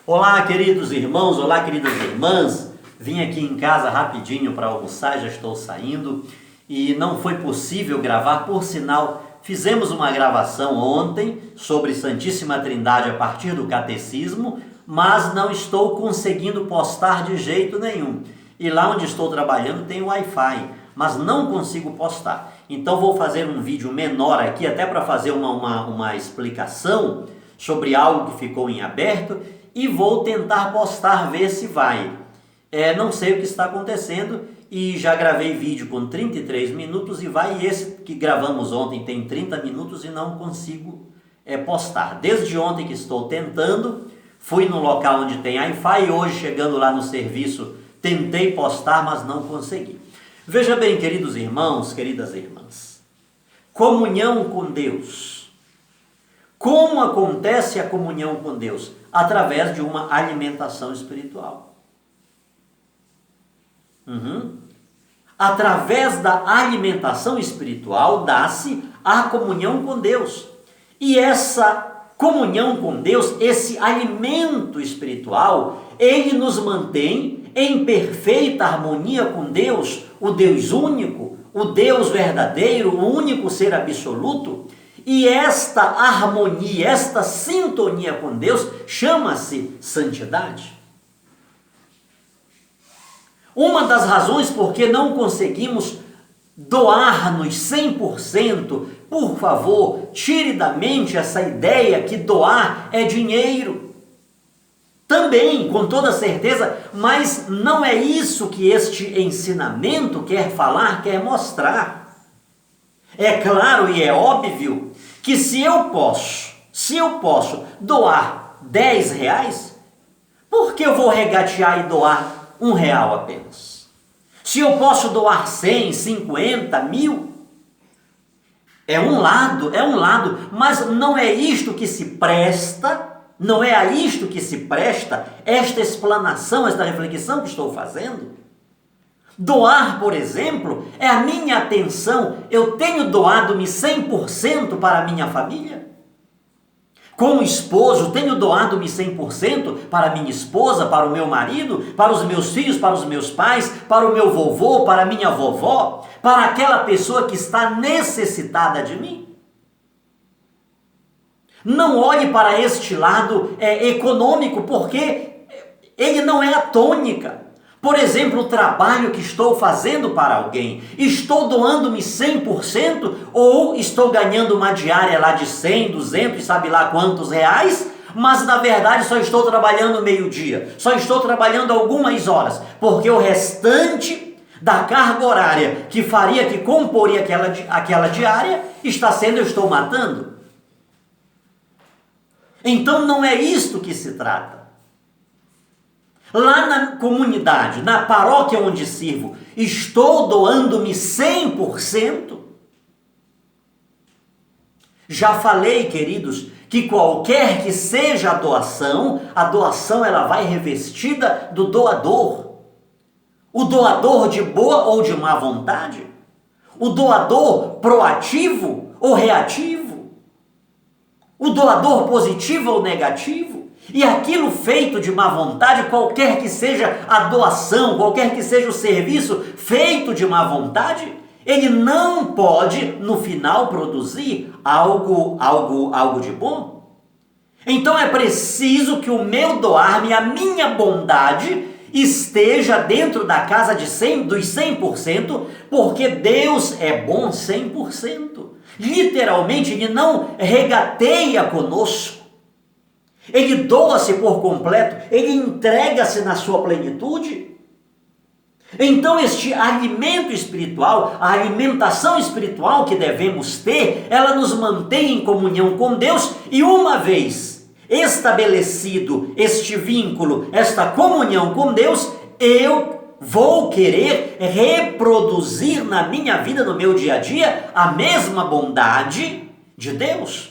Olá, queridos irmãos, olá, queridas irmãs. Vim aqui em casa rapidinho para almoçar, já estou saindo e não foi possível gravar, por sinal, fizemos uma gravação ontem sobre Santíssima Trindade a partir do Catecismo, mas não estou conseguindo postar de jeito nenhum. E lá onde estou trabalhando tem Wi-Fi, mas não consigo postar. Então vou fazer um vídeo menor aqui, até para fazer uma explicação sobre algo que ficou em aberto, e vou tentar postar, ver se vai. Não sei o que está acontecendo e já gravei vídeo com 33 minutos e vai, e esse que gravamos ontem tem 30 minutos e não consigo postar. Desde ontem que estou tentando, fui no local onde tem Wi-Fi e hoje, chegando lá no serviço, tentei postar, mas não consegui. Veja bem, queridos irmãos, queridas irmãs, comunhão com Deus. Como acontece a comunhão com Deus? Através de uma alimentação espiritual. Através da alimentação espiritual dá-se a comunhão com Deus. E essa comunhão com Deus, esse alimento espiritual, ele nos mantém em perfeita harmonia com Deus, o Deus único, o Deus verdadeiro, o único ser absoluto. E esta harmonia, esta sintonia com Deus chama-se santidade. Uma das razões por que não conseguimos doar-nos 100%, por favor, tire da mente essa ideia que doar é dinheiro. Também, com toda certeza, mas não é isso que este ensinamento quer falar, quer mostrar. É claro e é óbvio que se eu posso doar 10 reais, por que eu vou regatear e doar R$1 apenas? Se eu posso doar 100, 50, 1000, é um lado, mas não é isto que se presta, não é a isto que se presta esta explanação, esta reflexão que estou fazendo. Doar, por exemplo, é a minha atenção. Eu tenho doado-me 100% para a minha família? Como esposo, tenho doado-me 100% para a minha esposa, para o meu marido, para os meus filhos, para os meus pais, para o meu vovô, para a minha vovó, para aquela pessoa que está necessitada de mim? Não olhe para este lado econômico, porque ele não é a tônica. Por exemplo, o trabalho que estou fazendo para alguém, estou doando-me 100% ou estou ganhando uma diária lá de 100, 200 e sabe lá quantos reais, mas na verdade só estou trabalhando meio-dia, só estou trabalhando algumas horas, porque o restante da carga horária que comporia aquela diária está sendo, eu estou matando. Então não é isto que se trata. Lá na comunidade, na paróquia onde sirvo, estou doando-me 100%? Já falei, queridos, que qualquer que seja a doação ela vai revestida do doador. O doador de boa ou de má vontade? O doador proativo ou reativo? O doador positivo ou negativo? E aquilo feito de má vontade, qualquer que seja a doação, qualquer que seja o serviço feito de má vontade, ele não pode, no final, produzir algo de bom. Então é preciso que o meu doar-me, a minha bondade, esteja dentro da casa dos 100%, porque Deus é bom 100%. Literalmente, ele não regateia conosco. Ele doa-se por completo, ele entrega-se na sua plenitude. Então este alimento espiritual, a alimentação espiritual que devemos ter, ela nos mantém em comunhão com Deus, e uma vez estabelecido este vínculo, esta comunhão com Deus, eu vou querer reproduzir na minha vida, no meu dia a dia, a mesma bondade de Deus.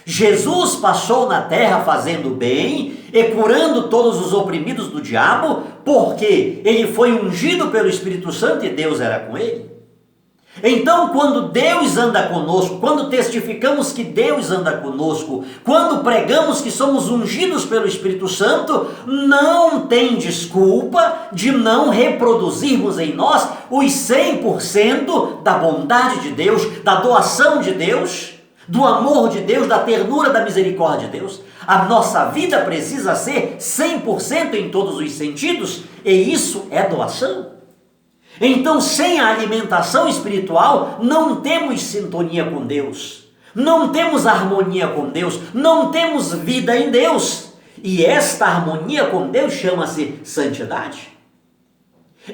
Jesus passou na terra fazendo bem e curando todos os oprimidos do diabo, porque ele foi ungido pelo Espírito Santo e Deus era com ele. Então, quando Deus anda conosco, quando testificamos que Deus anda conosco, quando pregamos que somos ungidos pelo Espírito Santo, não tem desculpa de não reproduzirmos em nós os 100% da bondade de Deus, da doação de Deus, do amor de Deus, da ternura, da misericórdia de Deus. A nossa vida precisa ser 100% em todos os sentidos, e isso é doação. Então, sem a alimentação espiritual, não temos sintonia com Deus, não temos harmonia com Deus, não temos vida em Deus. E esta harmonia com Deus chama-se santidade.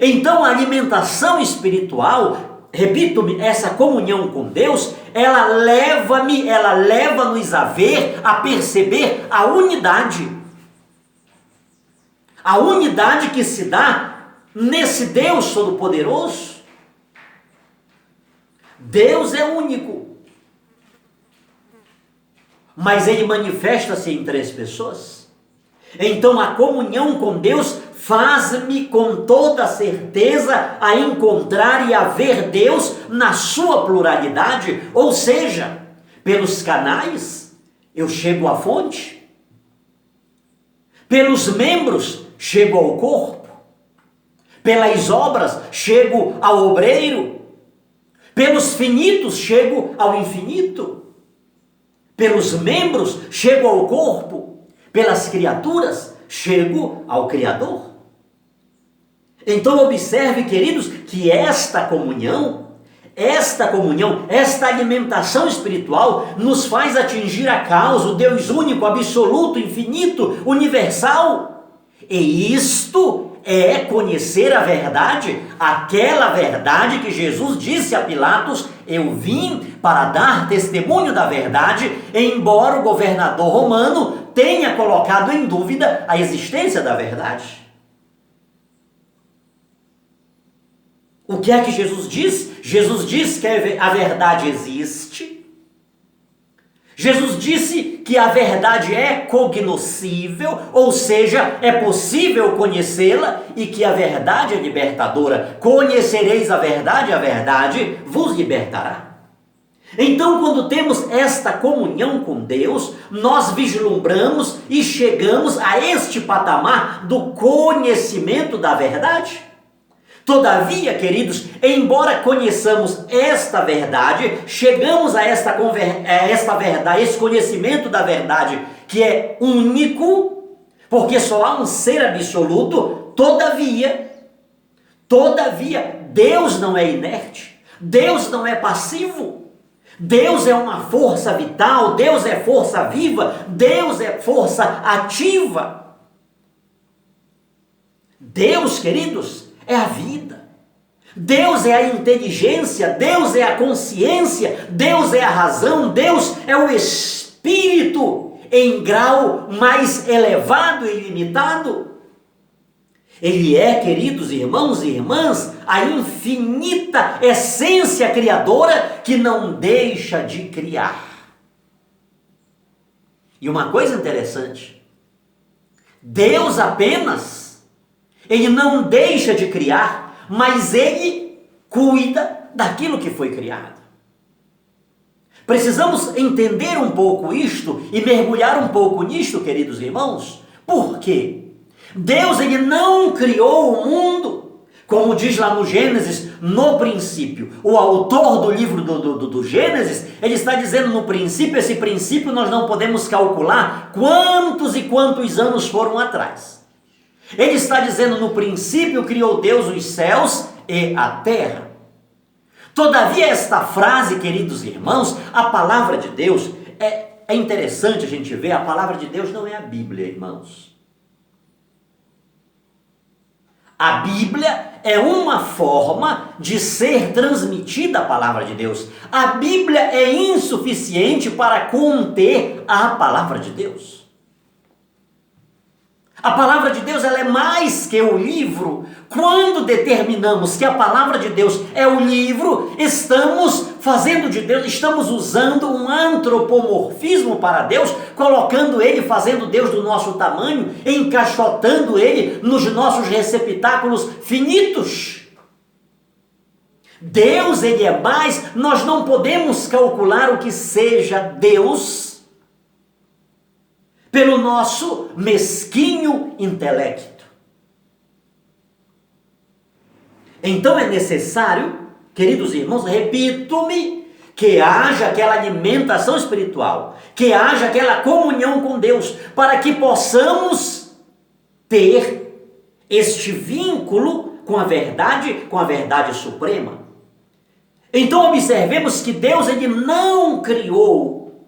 Então, a alimentação espiritual, repito-me, essa comunhão com Deus, ela leva-nos a ver, a perceber a unidade. A unidade que se dá nesse Deus Todo-Poderoso. Deus é único, mas Ele manifesta-se em 3 pessoas. Então a comunhão com Deus faz-me com toda certeza a encontrar e a ver Deus na sua pluralidade, ou seja, pelos canais eu chego à fonte, pelos membros chego ao corpo, pelas obras chego ao obreiro, pelos finitos chego ao infinito, pelos membros chego ao corpo, pelas criaturas chego ao Criador. Então observe, queridos, que esta comunhão, esta alimentação espiritual nos faz atingir a causa, o Deus único, absoluto, infinito, universal. E isto é conhecer a verdade, aquela verdade que Jesus disse a Pilatos: eu vim para dar testemunho da verdade, embora o governador romano tenha colocado em dúvida a existência da verdade. O que é que Jesus diz? Jesus diz que a verdade existe. Jesus disse que a verdade é cognoscível, ou seja, é possível conhecê-la, e que a verdade é libertadora. Conhecereis a verdade vos libertará. Então, quando temos esta comunhão com Deus, nós vislumbramos e chegamos a este patamar do conhecimento da verdade. Todavia, queridos, embora conheçamos esta verdade, chegamos a esta verdade, esse conhecimento da verdade que é único, porque só há um ser absoluto. Todavia, Deus não é inerte, Deus não é passivo, Deus é uma força vital, Deus é força viva, Deus é força ativa. Deus, queridos, é a vida, Deus é a inteligência, Deus é a consciência, Deus é a razão, Deus é o Espírito em grau mais elevado e limitado. Ele é, queridos irmãos e irmãs, a infinita essência criadora que não deixa de criar. E uma coisa interessante, Deus apenas, Ele não deixa de criar, mas Ele cuida daquilo que foi criado. Precisamos entender um pouco isto e mergulhar um pouco nisto, queridos irmãos. Por quê? Deus, Ele não criou o mundo, como diz lá no Gênesis, no princípio. O autor do livro do Gênesis, ele está dizendo no princípio, esse princípio nós não podemos calcular quantos e quantos anos foram atrás. Ele está dizendo, no princípio criou Deus os céus e a terra. Todavia, esta frase, queridos irmãos, a palavra de Deus, é interessante a gente ver, a palavra de Deus não é a Bíblia, irmãos. A Bíblia é uma forma de ser transmitida a palavra de Deus. A Bíblia é insuficiente para conter a palavra de Deus. A palavra de Deus, ela é mais que o livro. Quando determinamos que a palavra de Deus é o livro, estamos fazendo de Deus, estamos usando um antropomorfismo para Deus, colocando Ele, fazendo Deus do nosso tamanho, encaixotando Ele nos nossos receptáculos finitos. Deus, ele é mais, nós não podemos calcular o que seja Deus pelo nosso mesquinho intelecto. Então é necessário, queridos irmãos, repito-me, que haja aquela alimentação espiritual, que haja aquela comunhão com Deus, para que possamos ter este vínculo com a verdade suprema. Então observemos que Deus, ele não criou.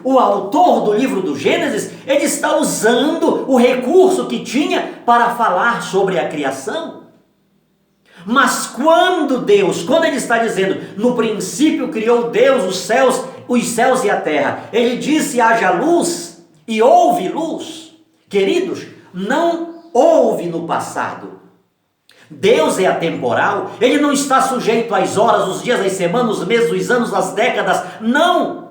O autor do livro do Gênesis, ele está usando o recurso que tinha para falar sobre a criação. Mas quando ele está dizendo, no princípio criou Deus os céus e a terra, ele disse haja luz e houve luz. Queridos, não houve no passado. Deus é atemporal, ele não está sujeito às horas, os dias, as semanas, os meses, os anos, as décadas, não.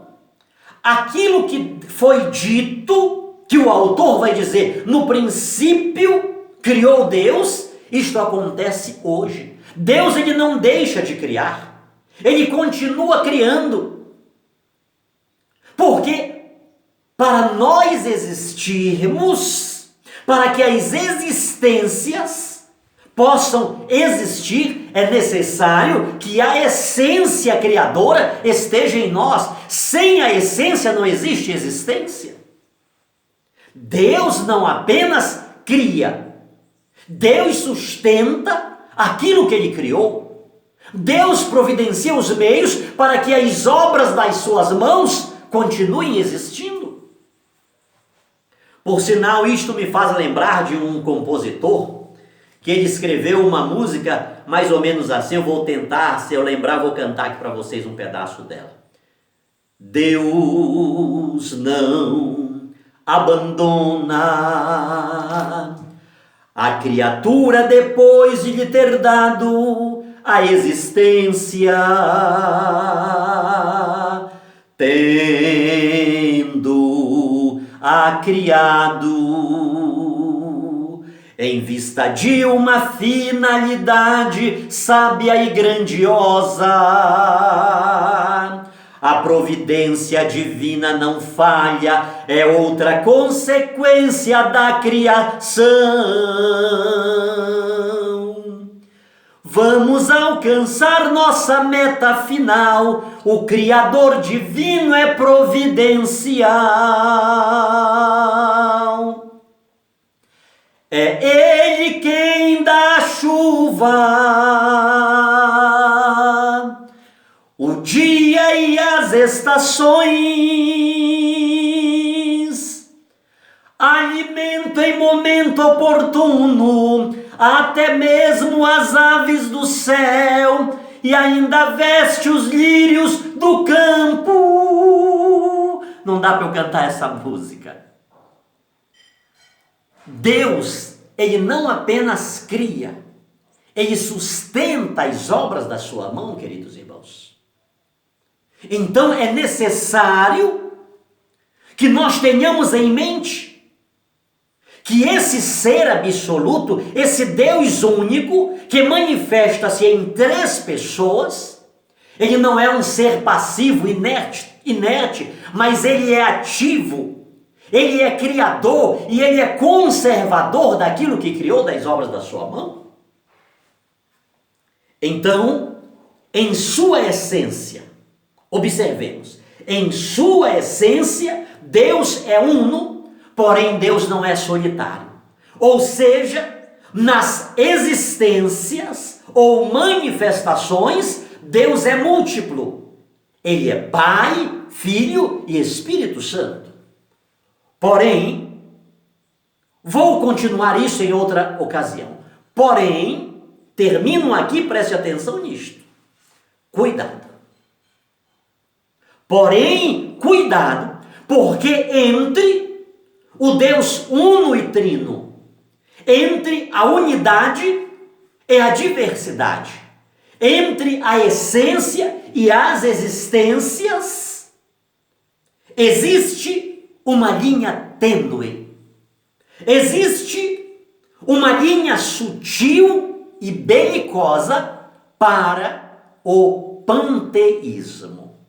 Aquilo que foi dito, que o autor vai dizer, no princípio criou Deus, isto acontece hoje. Deus, ele não deixa de criar, ele continua criando, porque para nós existirmos, para que as existências possam existir, é necessário que a essência criadora esteja em nós. Sem a essência não existe existência. Deus não apenas cria, Deus sustenta aquilo que ele criou. Deus providencia os meios para que as obras das suas mãos continuem existindo. Por sinal, isto me faz lembrar de um compositor que ele escreveu uma música mais ou menos assim. Eu vou tentar, se eu lembrar, vou cantar aqui para vocês um pedaço dela. Deus não abandona a criatura depois de lhe ter dado a existência, tendo a criado em vista de uma finalidade sábia e grandiosa. A providência divina não falha, é outra consequência da criação. Vamos alcançar nossa meta final, o Criador divino é providencial. É Ele quem dá a chuva, o dia e as estações, alimento em momento oportuno, até mesmo as aves do céu, e ainda veste os lírios do campo. Não dá para eu cantar essa música. Deus, ele não apenas cria, ele sustenta as obras da sua mão, queridos irmãos. Então é necessário que nós tenhamos em mente que esse ser absoluto, esse Deus único, que manifesta-se em três pessoas, ele não é um ser passivo, inerte, mas ele é ativo. Ele é criador e ele é conservador daquilo que criou, das obras da sua mão. Então, em sua essência, observemos, em sua essência, Deus é uno, porém Deus não é solitário. Ou seja, nas existências ou manifestações, Deus é múltiplo. Ele é Pai, Filho e Espírito Santo. Porém, vou continuar isso em outra ocasião. Porém, termino aqui, preste atenção nisto. Cuidado. Porém, cuidado, porque entre o Deus uno e trino, entre a unidade e a diversidade, entre a essência e as existências, existe uma linha tênue, existe uma linha sutil e belicosa para o panteísmo.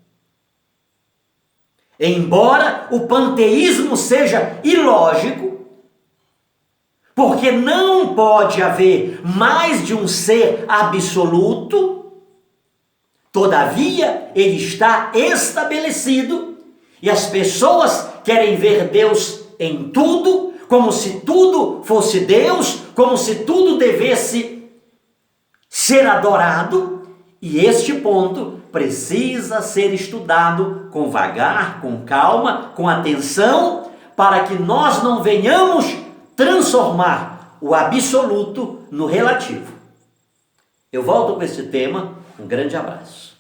Embora o panteísmo seja ilógico, porque não pode haver mais de um ser absoluto, todavia ele está estabelecido e as pessoas querem ver Deus em tudo, como se tudo fosse Deus, como se tudo devesse ser adorado, e este ponto precisa ser estudado com vagar, com calma, com atenção, para que nós não venhamos transformar o absoluto no relativo. Eu volto com esse tema. Um grande abraço.